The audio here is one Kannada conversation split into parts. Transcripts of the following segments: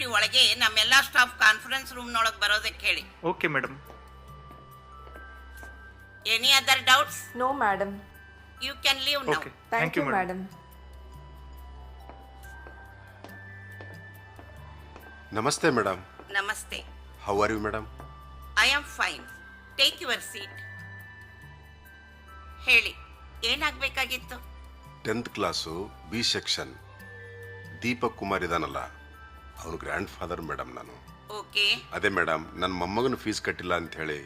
5:30 ಒಳಗೆ ನಮ್ಮೆಲ್ಲ ಸ್ಟಾಫ್ ಕಾನ್ಫರೆನ್ಸ್ ರೂಮ್ನೊಳಗೆ ಬರೋದಕ್ಕೆ ಹೇಳಿ. Okay madam. Any other doubts? No, madam. You can leave now. Okay, Thank you, madam. ನಮಸ್ತೆ ಮೇಡಮ್. ನಮಸ್ತೆ. How are you madam? I am fine. Take your seat. ಹೇಳಿ, ಏನಾಗಬೇಕಾಗಿತ್ತು? 10th class B section Deepak Kumar ಇದಾನಲ್ಲ, ಅವನು ಗ್ರ್ಯಾಂಡ್ ಫಾದರ್ ಮೇಡಮ್. ನಾನು ಓಕೆ. ಅದೇ ಮೇಡಮ್, ನನ್ನ ಮೊಮ್ಮಗನ ಫೀಸ್ ಕಟ್ಟಿಲ್ಲ ಅಂತ ಹೇಳಿ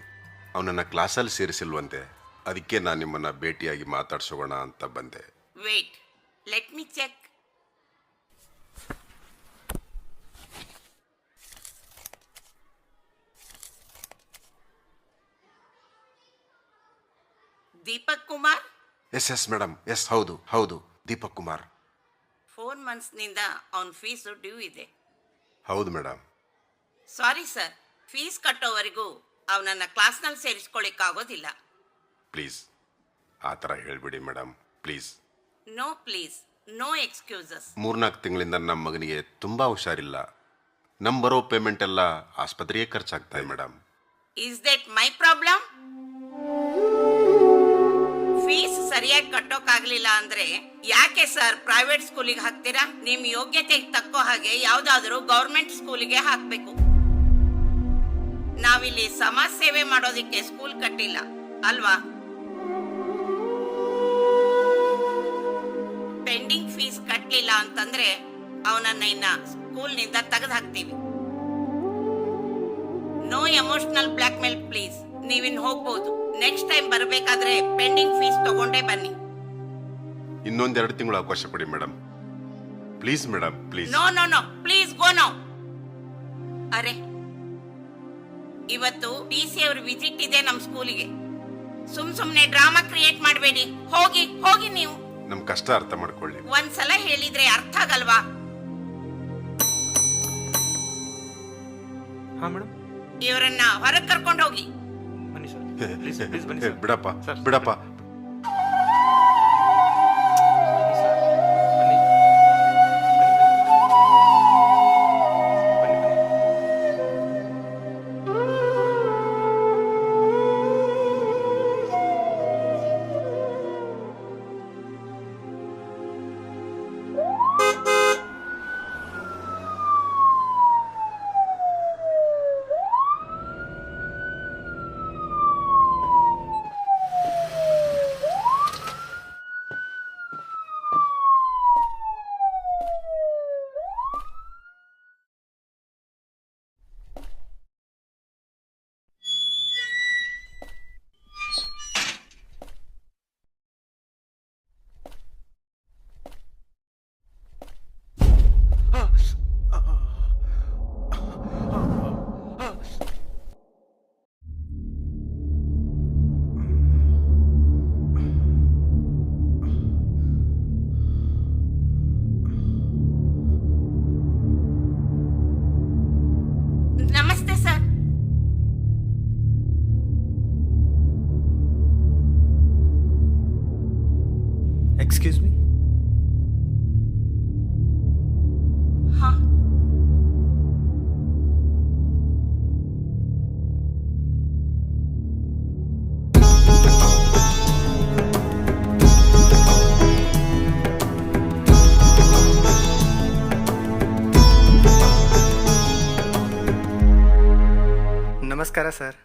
ಅವನನ್ನ ಕ್ಲಾಸಲ್ಲಿ ಸೇರಿಸಿಲ್ವಂತೆ. ಅದಕ್ಕೆ ನಾನು ನಿಮ್ಮನ್ನ ಭೇಟಿಯಾಗಿ ಮಾತಾಡ್ಸೋಣ ಅಂತ ಬಂದೆ. Wait, let me check. Deepak Kumar? Yes madam, yes, ಹೌದು ಹೌದು, ದೀಪಕ್ ಕುಮಾರ್. 4 ಮಂತ್ಸ್ನಿಂದ ಅವನ ಫೀಸು ಡ್ಯೂ ಇದೆ. ಹೌದು ಮೇಡಮ್. ಸಾರಿ ಸರ್, ಫೀಸ್ ಕಟ್ಟೋವರೆಗೂ ಅವನನ್ನು ಕ್ಲಾಸ್ನಲ್ಲಿ ಸೇರಿಸ್ಕೊಳ್ಳಿಕ್ಕಾಗೋದಿಲ್ಲ. ಪ್ಲೀಸ್ ಆ ಥರ ಹೇಳ್ಬಿಡಿ madam, please. No please, no excuses. 3-4 ತಿಂಗಳಿಂದ ನಮ್ಮ ಮಗನಿಗೆ ತುಂಬ ಹುಷಾರಿಲ್ಲ. ನಮ್ಮ ಬರೋ ಪೇಮೆಂಟ್ ಎಲ್ಲ ಆಸ್ಪತ್ರೆಗೆ ಖರ್ಚಾಗ್ತಾ ಇದೆ madam. Is that my problem? Fees ಸರಿಯಾಗಿ ಕಟ್ಟೋಕ್ಕಾಗಲಿಲ್ಲ ಅಂದ್ರೆ ಯಾಕೆ ಸರ್ ಪ್ರೈವೇಟ್ ಸ್ಕೂಲಿಗೆ ಹಾಕ್ತೀರಾ? ನಿಮ್ಮ ಯೋಗ್ಯತೆಗೆ ತಕ್ಕೋ ಹಾಗೆ ಯಾವ್ದಾದ್ರು ಗೌರ್ಮೆಂಟ್ ಸ್ಕೂಲಿಗೆ ಹಾಕ್ಬೇಕು. ನಾವಿಲ್ಲಿ ಸಮಾಜ ಸೇವೆ ಮಾಡೋದಿಕ್ಕೆ ಸ್ಕೂಲ್ ಕಟ್ಟಿಲ್ಲ ಅಲ್ವಾ? ಪೆಂಡಿಂಗ್ ಫೀಸ್ ಕಟ್ಟಲಿಲ್ಲ ಅಂತಂದ್ರೆ ಅವನನ್ನ ಇನ್ನ ಸ್ಕೂಲ್ನಿಂದ ತೆಗೆದು ಹಾಕ್ತೀವಿ. No emotional blackmail please. ನೀವಿನ್ ಹೋಗ್ಬೋದು. ನೆಕ್ಸ್ಟ್ ಟೈಮ್ ಬರಬೇಕಾದ್ರೆ ಪೆಂಡಿಂಗ್ ಫೀಸ್ ತಗೊಂಡೇ ಬನ್ನಿ. ಇನ್ನೊಂದೆರಡು ತಿಂಗಳು ಅವಕಾಶ ಕೊಡಿ madam, please madam, please. No no no, please go now. ಅರೆ, ಇವತ್ತು DC ಅವ್ರ ವಿಸಿಟ್ ಇದೆ ನಮ್ಮ ಸ್ಕೂಲಿಗೆ. ಸುಮ್ನೆ ಡ್ರಾಮಾ ಕ್ರಿಯೇಟ್ ಮಾಡಬೇಡಿ. ಹೋಗಿ ಹೋಗಿ ನೀವು. ನಮ್ ಕಷ್ಟ ಅರ್ಥ ಮಾಡ್ಕೊಳ್ಳಿ. ಒಂದ್ಸಲ ಹೇಳಿದ್ರೆ ಅರ್ಥ ಆಗಲ್ವಾ? ಹಾ ಮೇಡಮ್, ಇವರನ್ನ ಹೊರಗೆ ಕರ್ಕೊಂಡು ಹೋಗಿ. ಬನ್ನಿ ಸರ್, ಪ್ಲೀಸ್ ಪ್ಲೀಸ್ ಬನ್ನಿ ಸರ್. ಬಿಡಪ್ಪ ಸರ್, ಬಿಡಪ್ಪ. ಬನ್ನಿ ಸರ್, ಬನ್ನಿ ಬನ್ನಿ ಬನ್ನಿ. ನಮಸ್ತೆ ಸರ್. Excuse me. ಹಾ, ನಮಸ್ಕಾರ ಸರ್.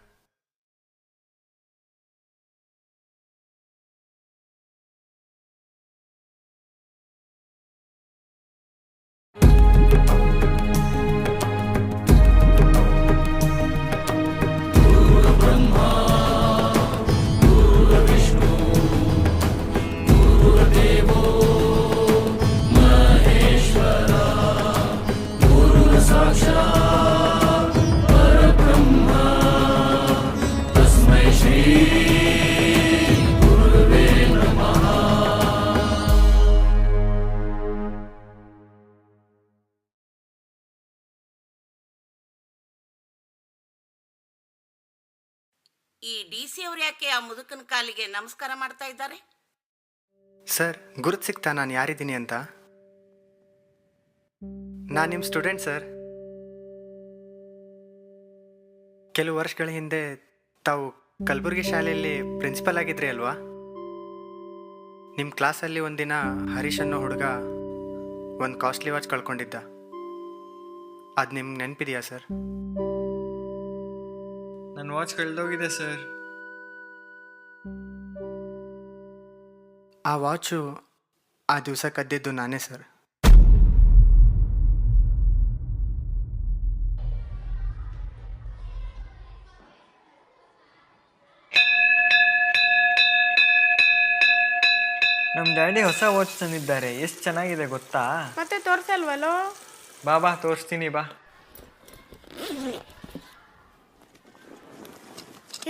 ಈ DC ಅವ್ರು ಯಾಕೆ ಆ ಮುದುಕನ ಕಾಲಿಗೆ ನಮಸ್ಕಾರ ಮಾಡ್ತಾ ಇದ್ದಾರೆ? ಸರ್, ಗುರುತು ಸಿಗ್ತಾ ನಾನು ಯಾರಿದ್ದೀನಿ ಅಂತ? ನಾನು ನಿಮ್ಮ ಸ್ಟೂಡೆಂಟ್ ಸರ್. ಕೆಲವು ವರ್ಷಗಳ ಹಿಂದೆ ತಾವು ಕಲಬುರಗಿ ಶಾಲೆಯಲ್ಲಿ ಪ್ರಿನ್ಸಿಪಲ್ ಆಗಿದ್ರಿ ಅಲ್ವಾ? ನಿಮ್ಮ ಕ್ಲಾಸಲ್ಲಿ ಒಂದಿನ ಹರೀಶ್ ಅನ್ನೋ ಹುಡುಗ ಒಂದು ಕಾಸ್ಟ್ಲಿ ವಾಚ್ ಕಳ್ಕೊಂಡಿದ್ದ. ಅದು ನಿಮ್ಗೆ ನೆನಪಿದೆಯಾ ಸರ್? ನನ್ನ ವಾಚ್ ಕಳೆದೋಗಿದೆ ಸರ್. ಆ ವಾಚು ಆ ದಿವಸ ಕದ್ದಿದ್ದು ನಾನೇ ಸರ್. ನಮ್ಮ ಡ್ಯಾಡಿ ಹೊಸ ವಾಚ್ ತಂದಿದ್ದಾರೆ. ಎಷ್ಟು ಚೆನ್ನಾಗಿದೆ ಗೊತ್ತಾ? ಮತ್ತೆ ತೋರ್ಸಲ್ವಲ್ಲೋ? ಬಾ ತೋರಿಸ್ತೀನಿ ಬಾ.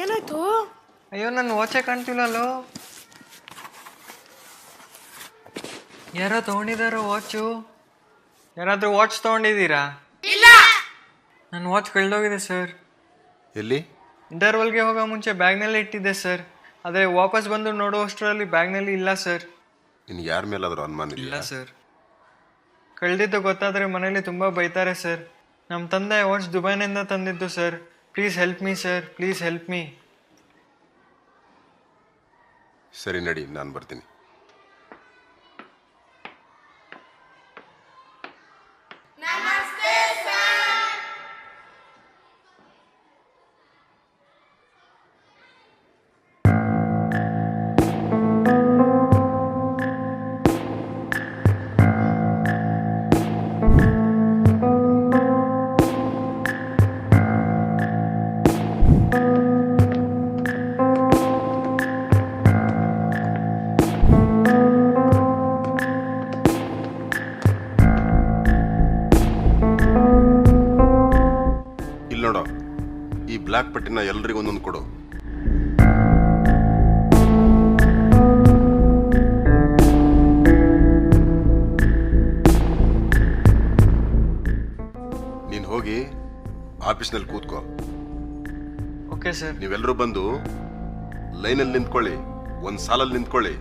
ಏನಾಯ್ತು? ಅಯ್ಯೋ ನನ್ನ ವಾಚೇ ಕಾಣ್ತಿಲ್ಲಲ್ಲೋ. ಯಾರೋ ತೊಗೊಂಡಿದ್ದಾರೋ ವಾಚು? ಯಾರಾದರೂ ವಾಚ್ ತೊಗೊಂಡಿದ್ದೀರಾ? ನನ್ನ ವಾಚ್ ಕಳೆದೋಗಿದೆ ಸರ್. ಎಲ್ಲಿ? ಇಂಟರ್ವಲ್ಗೆ ಹೋಗೋ ಮುಂಚೆ ಬ್ಯಾಗ್ನಲ್ಲಿ ಇಟ್ಟಿದ್ದೆ ಸರ್. ಆದರೆ ವಾಪಸ್ ಬಂದು ನೋಡುವಷ್ಟರಲ್ಲಿ ಬ್ಯಾಗ್ನಲ್ಲಿ ಇಲ್ಲ ಸರ್. ನಿನ್ಗೆ ಯಾರ ಮೇಲಾದರೂ ಅನುಮಾನ ಇಲ್ಲ ಇಲ್ಲ? ಸರ್. ಕಳೆದಿದ್ದು ಗೊತ್ತಾದರೆ ಮನೇಲಿ ತುಂಬ ಬೈತಾರೆ ಸರ್. ನಮ್ಮ ತಂದೆ ವಾಚ್ ದುಬೈನಿಂದ ತಂದಿದ್ದು sir. Please help me sir, please help me. ಸರಿ ನಡಿ, ನಾನು ಬರ್ತೀನಿ. ಇಲ್ಲಿ ನೋಡೋ, ಈ ಬ್ಲ್ಯಾಕ್ ಪಟ್ಟಿನ ಎಲ್ರಿಗೂ ಒಂದೊಂದು ಕೊಡು. ನೀನು ಹೋಗಿ ಆಫೀಸ್ನಲ್ಲಿ ಕೂತ್ಕೋ. Okay sir. ನೀವೆಲ್ಲರೂ ಬಂದು ಲೈನಲ್ಲಿ ನಿಂತ್ಕೊಳ್ಳಿ, ಒಂದು ಸಾಲಲ್ಲಿ ನಿಂತ್ಕೊಳ್ಳಿ.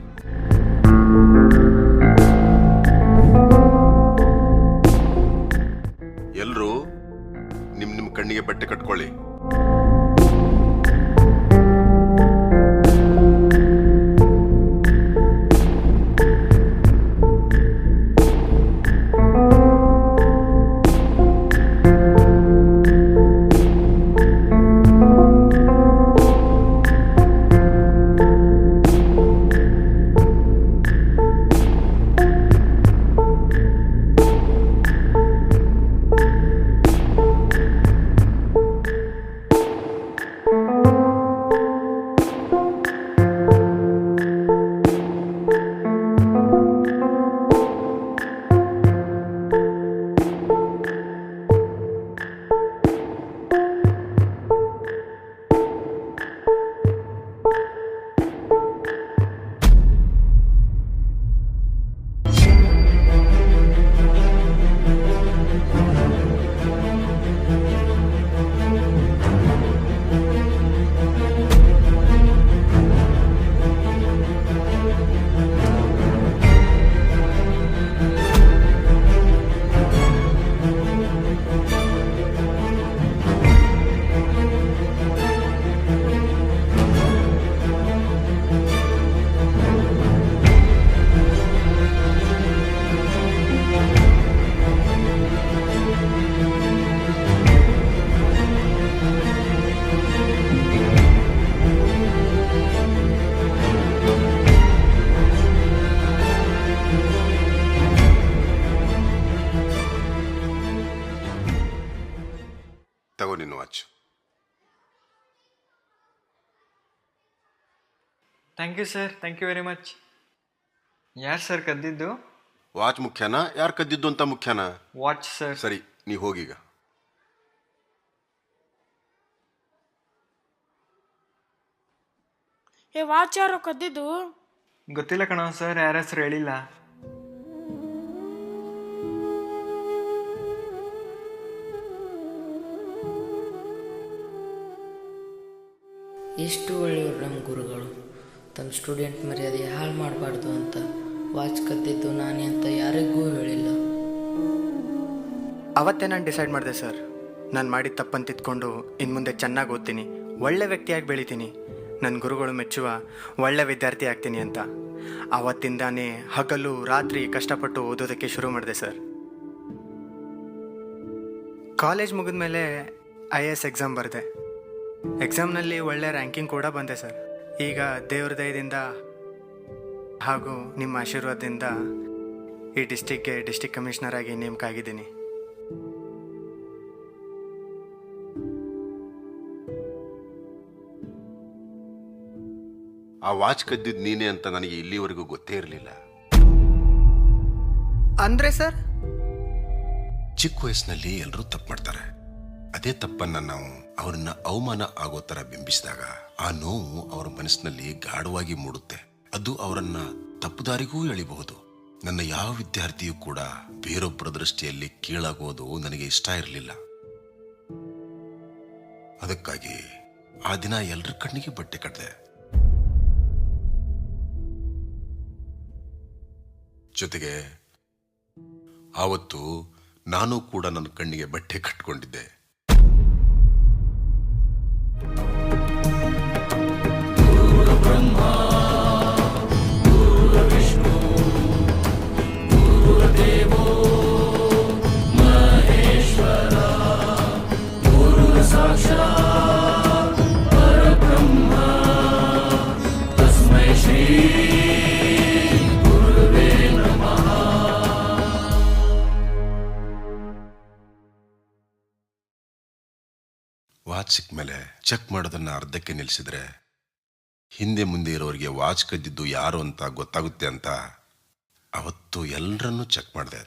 ಎಲ್ಲರೂ ನಿಮ್ಮ ಕಣ್ಣಿಗೆ ಬಟ್ಟೆ ಕಟ್ಕೊಳ್ಳಿ. ತಗೋ ನಿನ್ನ watch. Thank you sir, thank you very much. ಯಾರು ಸರ್ ಕದ್ದಿದ್ದು? ವಾಚ್ ಮುಖ್ಯನಾ, ಯಾರು ಕದ್ದಿದ್ದು ಅಂತ ಮುಖ್ಯನಾ? Watch sir. ಸರಿ, ನೀ ಹೋಗೀಗ. ವಾಚ್ ಯಾರೋ ಕದ್ದಿದ್ದು? ಗೊತ್ತಿಲ್ಲ ಕಣ ಸರ್, ಯಾರ ಹೆಸರು ಹೇಳಿಲ್ಲ. ಎಷ್ಟು ಒಳ್ಳೆಯವರು ನಮ್ಮ ಗುರುಗಳು. ತಮ್ಮ ಸ್ಟೂಡೆಂಟ್ ಮರ್ಯಾದೆ ಹಾಳು ಮಾಡಬಾರ್ದು ಅಂತ ವಾಚ್ ಕದ್ದಿದ್ದು ನಾನೇ ಅಂತ ಯಾರಿಗೂ ಹೇಳಿಲ್ಲ. ಅವತ್ತೇ ನಾನು ಡಿಸೈಡ್ ಮಾಡಿದೆ ಸರ್, ನಾನು ಮಾಡಿದ ತಪ್ಪನ್ನು ತಿದ್ಕೊಂಡು ಇನ್ನು ಮುಂದೆ ಚೆನ್ನಾಗಿ ಓದ್ತೀನಿ, ಒಳ್ಳೆ ವ್ಯಕ್ತಿಯಾಗಿ ಬೆಳಿತೀನಿ, ನನ್ನ ಗುರುಗಳು ಮೆಚ್ಚುವ ಒಳ್ಳೆ ವಿದ್ಯಾರ್ಥಿ ಆಗ್ತೀನಿ ಅಂತ. ಆವತ್ತಿಂದಾನೇ ಹಗಲು ರಾತ್ರಿ ಕಷ್ಟಪಟ್ಟು ಓದೋದಕ್ಕೆ ಶುರು ಮಾಡಿದೆ ಸರ್. ಕಾಲೇಜ್ ಮುಗಿದ ಮೇಲೆ IAS ಎಕ್ಸಾಮ್ ಬರೆದೆ. ಎಕ್ಸಾಮ್ನಲ್ಲಿ ಒಳ್ಳೆ ರ್ಯಾಂಕಿಂಗ್ ಕೂಡ ಬಂದೆ ಸರ್. ಈಗ ದೇವ್ರ ದಯದಿಂದ ಹಾಗೂ ನಿಮ್ಮ ಆಶೀರ್ವಾದದಿಂದ ಈ ಡಿಸ್ಟಿಕ್ಗೆ ಡಿಸ್ಟಿಕ್ ಕಮಿಷನರ್ ಆಗಿ ನೇಮಕ ಆಗಿದ್ದೀನಿ. ಆ ವಾಚ್ ಕದ್ದಿದ್ದು ನೀನೇ ಅಂತ ನನಗೆ ಇಲ್ಲಿವರೆಗೂ ಗೊತ್ತೇ ಇರಲಿಲ್ಲ. ಅಂದರೆ ಸರ್? ಚಿಕ್ಕ ವಯಸ್ಸಿನಲ್ಲಿ ಎಲ್ಲರೂ ತಪ್ಪು ಮಾಡ್ತಾರೆ. ಅದೇ ತಪ್ಪನ್ನ ನಾವು ಅವರನ್ನ ಅವಮಾನ ಆಗೋ ಥರ ಬಿಂಬಿಸಿದಾಗ ಆ ನೋವು ಅವರ ಮನಸ್ಸಿನಲ್ಲಿ ಗಾಢವಾಗಿ ಮೂಡುತ್ತೆ. ಅದು ಅವರನ್ನ ತಪ್ಪುದಾರಿಗೂ ಎಳಿಬಹುದು. ನನ್ನ ಯಾವ ವಿದ್ಯಾರ್ಥಿಯೂ ಕೂಡ ಬೇರೊಬ್ಬರ ದೃಷ್ಟಿಯಲ್ಲಿ ಕೀಳಾಗೋದು ನನಗೆ ಇಷ್ಟ ಇರಲಿಲ್ಲ. ಅದಕ್ಕಾಗಿ ಆ ದಿನ ಎಲ್ಲರ ಕಣ್ಣಿಗೆ ಬಟ್ಟೆ ಕಟ್ಟಿದೆ. ಜೊತೆಗೆ ಆವತ್ತು ನಾನು ಕೂಡ ನನ್ನ ಕಣ್ಣಿಗೆ ಬಟ್ಟೆ ಕಟ್ಕೊಂಡಿದ್ದೆ. ವಾಚ್ ಸಿಕ್ಕ ಮೇಲೆ ಚೆಕ್ ಮಾಡೋದನ್ನ ಅರ್ಧಕ್ಕೆ ನಿಲ್ಲಿಸಿದ್ರೆ ಹಿಂದೆ ಮುಂದೆ ಇರೋರಿಗೆ ವಾಚ್ ಕದ್ದಿದ್ದು ಯಾರು ಅಂತ ಗೊತ್ತಾಗುತ್ತೆ ಅಂತ ಅವತ್ತು ಎಲ್ಲರನ್ನೂ ಚೆಕ್ ಮಾಡಿದೆ.